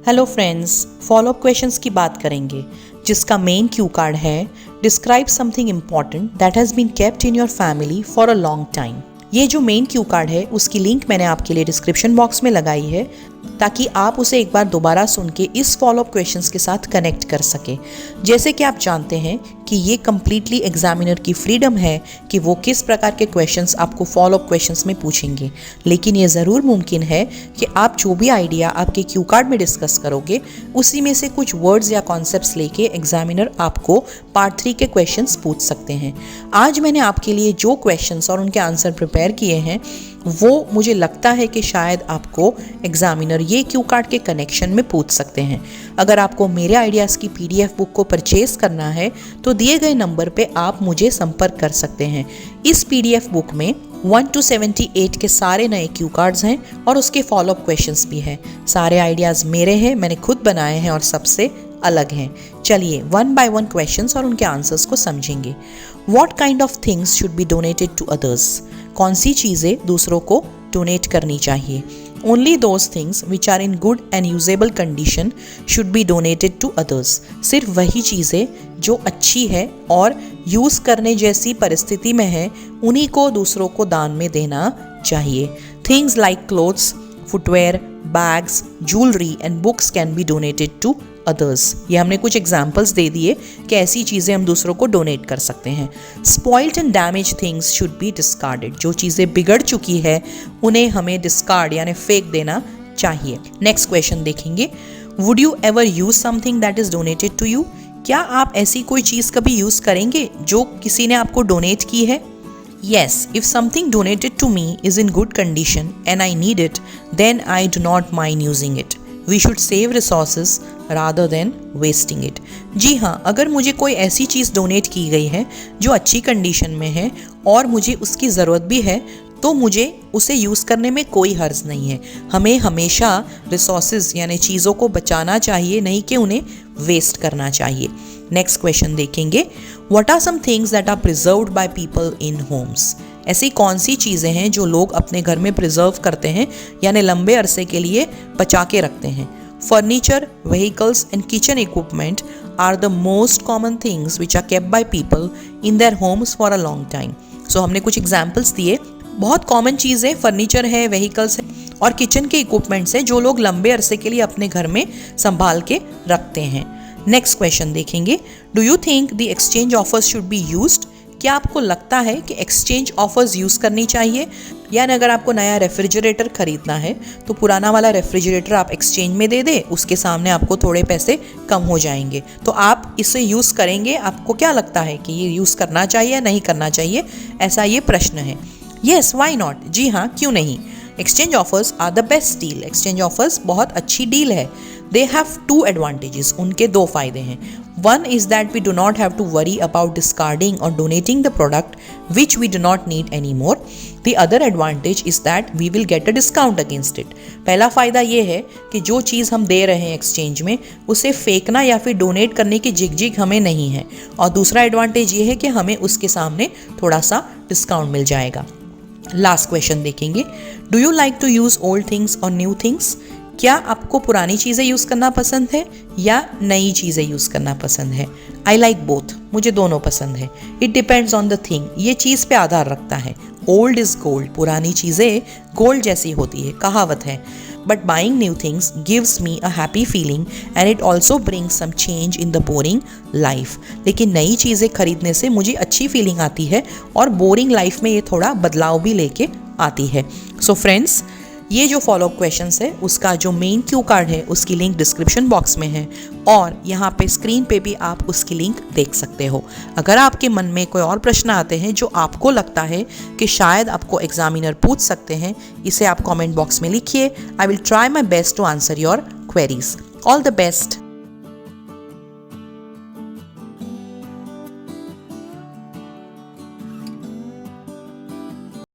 Hello friends, follow up questions की बात करेंगे जिसका मेन क्यू कार्ड है describe something important that has been kept in your family for a long time. ये जो मेन क्यू कार्ड है उसकी लिंक मैंने आपके लिए डिस्क्रिप्शन बॉक्स में लगाई है ताकि आप उसे एक बार दोबारा सुन के इस फॉलोअप क्वेश्चंस के साथ कनेक्ट कर सके। जैसे कि आप जानते हैं कि ये कम्प्लीटली एग्जामिनर की फ्रीडम है कि वो किस प्रकार के क्वेश्चंस आपको फॉलोअप क्वेश्चंस में पूछेंगे, लेकिन ये ज़रूर मुमकिन है कि आप जो भी आइडिया आपके क्यू कार्ड में डिस्कस करोगे उसी में से कुछ वर्ड्स या कॉन्सेप्ट्स लेके एग्जामिनर आपको पार्ट 3 के क्वेश्चंस पूछ सकते हैं। आज मैंने आपके लिए जो क्वेश्चंस और उनके आंसर प्रिपेयर किए हैं वो मुझे लगता है कि शायद आपको एग्जामिनर ये क्यू कार्ड के कनेक्शन में पूछ सकते हैं। अगर आपको मेरे आइडियाज़ की पीडीएफ बुक को परचेज करना है तो दिए गए नंबर पे आप मुझे संपर्क कर सकते हैं। इस पीडीएफ बुक में 1 to 78 के सारे नए क्यू कार्ड्स हैं और उसके फॉलोअप क्वेश्चंस भी हैं। सारे आइडियाज़ मेरे हैं, मैंने खुद बनाए हैं और सबसे अलग हैं। चलिए 1 by 1 क्वेश्चंस और उनके आंसर्स को समझेंगे। What kind of things should be donated to others? कौन सी चीज़ें दूसरों को डोनेट करनी चाहिए? Only those things which are in good and usable condition should be donated to others. सिर्फ वही चीज़ें जो अच्छी है और यूज़ करने जैसी परिस्थिति में है उन्हीं को दूसरों को दान में देना चाहिए। Things like clothes, footwear, bags, jewelry and books can be donated to others. ये हमने कुछ एग्जाम्पल्स दे दिए कि ऐसी चीज़ें हम दूसरों को डोनेट कर सकते हैं। Spoiled and damaged things should be discarded. जो चीज़ें बिगड़ चुकी है उन्हें हमें डिस्कार्ड यानी फेंक देना चाहिए। नेक्स्ट क्वेश्चन देखेंगे, would you ever use something that is donated to you? क्या आप ऐसी कोई चीज़ कभी यूज़ करेंगे जो किसी ने आपको डोनेट की है? Yes, if something donated to me is in good condition and I need it, then I do not mind using it. We should save resources rather than wasting it. जी हाँ, अगर मुझे कोई ऐसी चीज़ डोनेट की गई है जो अच्छी कंडीशन में है और मुझे उसकी ज़रूरत भी है तो मुझे उसे यूज़ करने में कोई हर्ज नहीं है। हमें हमेशा रिसोर्सेज यानी चीज़ों को बचाना चाहिए, नहीं कि उन्हें वेस्ट करना चाहिए। नेक्स्ट क्वेश्चन देखेंगे, what are some things that are preserved by people in homes? ऐसी कौन सी चीज़ें हैं जो लोग अपने घर में प्रिजर्व करते हैं यानी लंबे अरसे के लिए बचा के रखते हैं? Furniture, vehicles and kitchen equipment are the most common things which are kept by people in their homes for a long time. So हमने कुछ एग्जाम्पल्स दिए। बहुत कॉमन चीज़ें फर्नीचर है, व्हीकल्स है और किचन के इक्विपमेंट्स हैं जो लोग लंबे अरसे के लिए अपने घर में संभाल के रखते हैं। नेक्स्ट क्वेश्चन देखेंगे, do you think the exchange offers should be used? क्या आपको लगता है कि एक्सचेंज ऑफर्स यूज़ करनी चाहिए? यानी अगर आपको नया रेफ्रिजरेटर खरीदना है तो पुराना वाला रेफ्रिजरेटर आप एक्सचेंज में दे दे, उसके सामने आपको थोड़े पैसे कम हो जाएंगे, तो आप इसे यूज़ करेंगे? आपको क्या लगता है कि ये यूज़ करना चाहिए या नहीं करना चाहिए? ऐसा ये प्रश्न है। Yes, why not? जी हाँ, क्यों नहीं। Exchange offers are the best deal. Exchange offers बहुत अच्छी डील है। दे हैव 2 एडवांटेजेस, उनके 2 फायदे हैं। One is that we do not have to worry about discarding or donating the product which we do not need anymore. The other advantage is that we will get a discount against it. पहला फ़ायदा ये है कि जो चीज़ हम दे रहे हैं exchange में उसे फेंकना या फिर डोनेट करने की झिझक हमें नहीं है, और दूसरा एडवांटेज ये है कि हमें उसके सामने थोड़ा सा डिस्काउंट मिल जाएगा। लास्ट क्वेश्चन देखेंगे, do you like to use old things और न्यू थिंग्स? क्या आपको पुरानी चीज़ें यूज़ करना पसंद है या नई चीज़ें यूज़ करना पसंद है? आई लाइक बोथ, मुझे दोनों पसंद है। It depends on the thing, ये चीज़ पे आधार रखता है। ओल्ड इज़ गोल्ड, पुरानी चीज़ें गोल्ड जैसी होती है, कहावत है। But buying new things gives me a happy feeling and it also brings some change in the boring life. लेकिन नई चीज़ें खरीदने से मुझे अच्छी फीलिंग आती है और बोरिंग लाइफ में ये थोड़ा बदलाव भी लेके आती है। सो फ्रेंड्स, ये जो फॉलोअप क्वेश्चंस है उसका जो मेन क्यू कार्ड है उसकी लिंक डिस्क्रिप्शन बॉक्स में है और यहाँ पे स्क्रीन पे भी आप उसकी लिंक देख सकते हो। अगर आपके मन में कोई और प्रश्न आते हैं जो आपको लगता है कि शायद आपको एग्जामिनर पूछ सकते हैं, इसे आप कमेंट बॉक्स में लिखिए। I will try my best to answer your queries. All the best.